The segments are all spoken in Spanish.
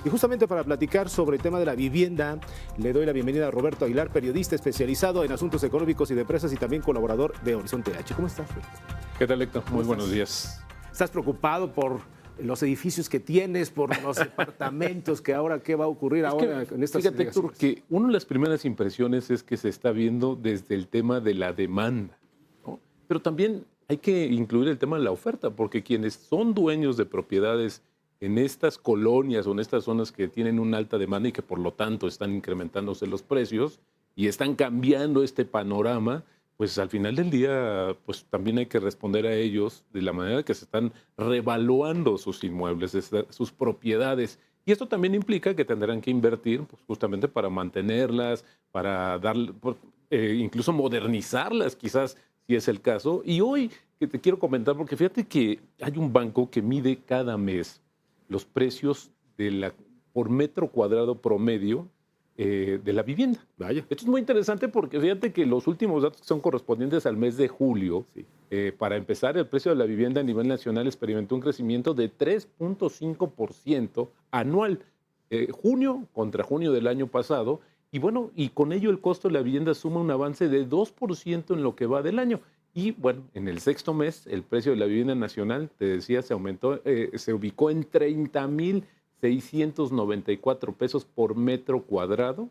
Y justamente para platicar sobre el tema de la vivienda, le doy la bienvenida a Roberto Aguilar, periodista especializado en asuntos económicos y de empresas y también colaborador de Horizonte H. ¿Cómo estás, Roberto? ¿Qué tal, Héctor? Muy ¿Cómo buenos estás? días. ¿Estás preocupado por los edificios que tienes, por los departamentos, que ahora qué va a ocurrir ahora en estas Fíjate, Héctor, delegaciones? que una de las primeras impresiones es que se está viendo desde el tema de la demanda, ¿no? Pero también hay que incluir el tema de la oferta, porque quienes son dueños de propiedades en estas colonias o en estas zonas que tienen una alta demanda y que por lo tanto están incrementándose los precios y están cambiando este panorama, pues al final del día pues también hay que responder a ellos de la manera que se están revaluando sus inmuebles, sus propiedades. Y esto también implica que tendrán que invertir pues, justamente para mantenerlas, para darle, incluso modernizarlas quizás si es el caso. Y hoy que te quiero comentar, porque fíjate que hay un banco que mide cada mes los precios por metro cuadrado promedio de la vivienda. Vaya. Esto es muy interesante porque fíjate que los últimos datos son correspondientes al mes de julio. Sí. Para empezar, el precio de la vivienda a nivel nacional experimentó un crecimiento de 3.5% anual, junio contra junio del año pasado. Y bueno, y con ello el costo de la vivienda suma un avance de 2% en lo que va del año. Y bueno, en el sexto mes, el precio de la vivienda nacional, te decía, se aumentó, se ubicó en 30,694 pesos por metro cuadrado.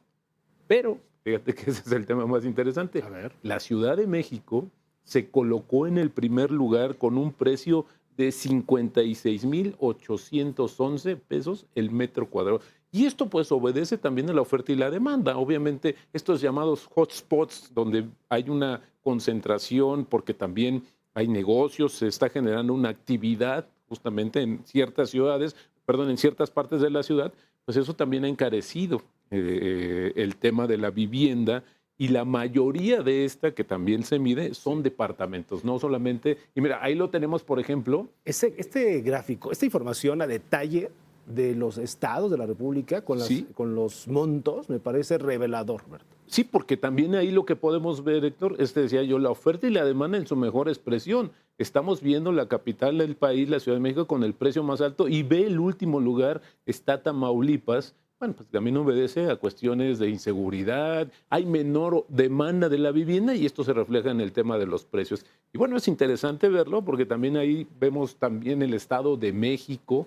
Pero, fíjate que ese es el tema más interesante. A ver. La Ciudad de México se colocó en el primer lugar con un precio de 56,811 pesos el metro cuadrado. Y esto pues obedece también a la oferta y la demanda. Obviamente estos llamados hotspots donde hay una concentración porque también hay negocios, se está generando una actividad justamente en ciertas ciudades, en ciertas partes de la ciudad, pues eso también ha encarecido el tema de la vivienda. Y la mayoría de esta que también se mide son departamentos, no solamente. Y mira, ahí lo tenemos, por ejemplo. Este gráfico, esta información a detalle de los estados de la República Sí. con los montos me parece revelador, Roberto. Sí, porque también ahí lo que podemos ver, Héctor, decía yo, la oferta y la demanda en su mejor expresión. Estamos viendo la capital del país, la Ciudad de México, con el precio más alto y ve el último lugar, está Tamaulipas. Bueno, pues también obedece a cuestiones de inseguridad, hay menor demanda de la vivienda y esto se refleja en el tema de los precios. Y bueno, es interesante verlo porque también ahí vemos también el Estado de México,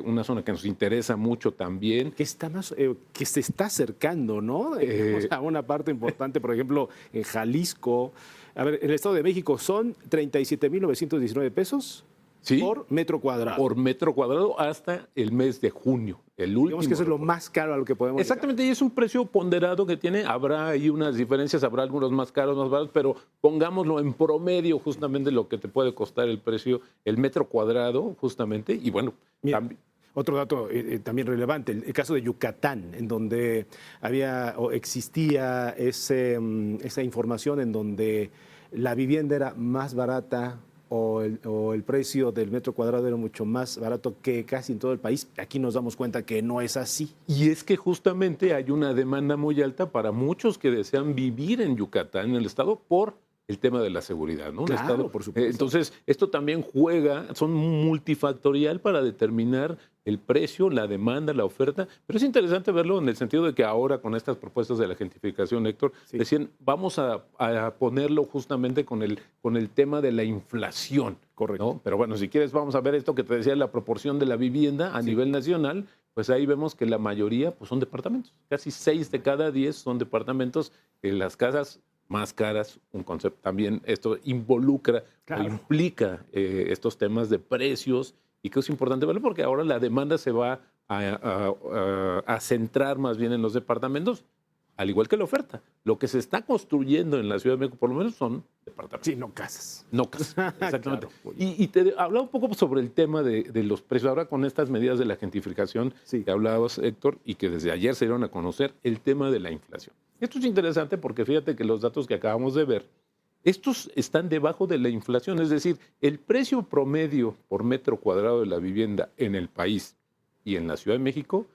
una zona que nos interesa mucho también. Que está más, que se está acercando, ¿no? A una parte importante, por ejemplo, en Jalisco. A ver, en el Estado de México son 37,919 pesos. ¿Sí? Por metro cuadrado. Por metro cuadrado hasta el mes de junio, el último. Digamos que eso es lo más caro a lo que podemos Exactamente, llegar. Y es un precio ponderado que tiene. Habrá ahí unas diferencias, habrá algunos más caros, más baratos, pero pongámoslo en promedio justamente lo que te puede costar el precio, el metro cuadrado justamente. Y bueno, mira, también. Otro dato también relevante, el caso de Yucatán, en donde había o existía esa información en donde la vivienda era más barata o el precio del metro cuadrado era mucho más barato que casi en todo el país. Aquí nos damos cuenta que no es así. Y es que justamente hay una demanda muy alta para muchos que desean vivir en Yucatán, en el estado, por el tema de la seguridad, ¿no? Claro, Estado, por supuesto. Entonces, esto también son multifactorial para determinar el precio, la demanda, la oferta, pero es interesante verlo en el sentido de que ahora con estas propuestas de la gentrificación, Héctor, Sí. decían, vamos a ponerlo justamente con el tema de la inflación. Correcto. ¿No? Pero bueno, si quieres vamos a ver esto que te decía, la proporción de la vivienda a nivel nacional, pues ahí vemos que la mayoría pues, son departamentos. Casi 6 de cada 10 son departamentos. En las casas más caras, un concepto también, esto involucra Claro. o implica estos temas de precios y que es importante verlo porque ahora la demanda se va a centrar más bien en los departamentos, al igual que la oferta. Lo que se está construyendo en la Ciudad de México, por lo menos, son departamentos. Sí, no casas. No casas, exactamente. Claro. Y te hablaba un poco sobre el tema de los precios. Ahora con estas medidas de la gentrificación que hablabas, Héctor, y que desde ayer se dieron a conocer, el tema de la inflación. Esto es interesante porque fíjate que los datos que acabamos de ver, estos están debajo de la inflación. Es decir, el precio promedio por metro cuadrado de la vivienda en el país y en la Ciudad de México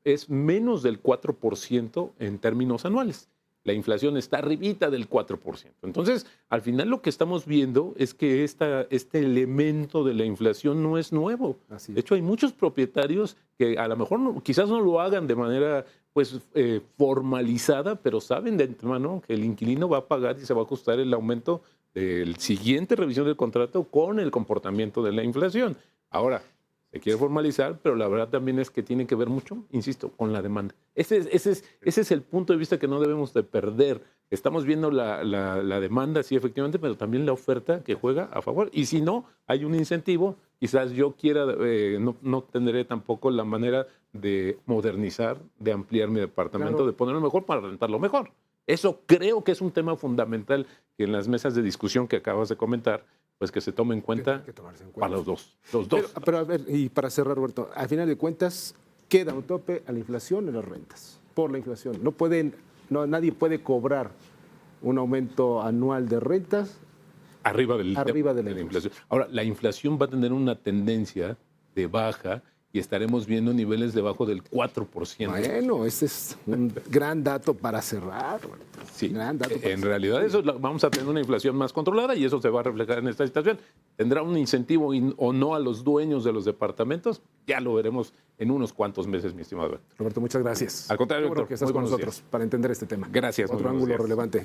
es menos del 4% en términos anuales. la inflación está arribita del 4%. Entonces, al final lo que estamos viendo es que este elemento de la inflación no es nuevo. Así es. De hecho, hay muchos propietarios que a lo mejor quizás no lo hagan de manera formalizada, pero saben de antemano que el inquilino va a pagar y se va a ajustar el aumento del siguiente revisión del contrato con el comportamiento de la inflación. Ahora, se quiere formalizar, pero la verdad también es que tiene que ver mucho, insisto, con la demanda. Ese es el punto de vista que no debemos de perder. Estamos viendo la demanda, sí, efectivamente, pero también la oferta que juega a favor. Y si no, hay un incentivo. Quizás yo quiera, no tendré tampoco la manera de modernizar, de ampliar mi departamento, Claro. de ponerlo mejor para rentarlo mejor. Eso creo que es un tema fundamental que en las mesas de discusión que acabas de comentar, pues que se tome en cuenta Tiene que tomarse en cuenta. para los dos. Los dos. Pero a ver, y para cerrar, Roberto, al final de cuentas, queda un tope a la inflación en las rentas, por la inflación. Nadie puede cobrar un aumento anual de rentas Arriba de la inflación. Ahora, la inflación va a tener una tendencia de baja y estaremos viendo niveles debajo del 4%. Bueno, ese es un gran dato para cerrar. Roberto. Sí, Gran dato para en cerrar. realidad vamos a tener una inflación más controlada y eso se va a reflejar en esta situación. ¿Tendrá un incentivo o no a los dueños de los departamentos? Ya lo veremos en unos cuantos meses, mi estimado Alberto. Roberto, muchas gracias. Al contrario, Qué bueno Héctor, que estás muy con buenos nosotros días. para entender este tema. Gracias, muy Otro buenos ángulo días. relevante.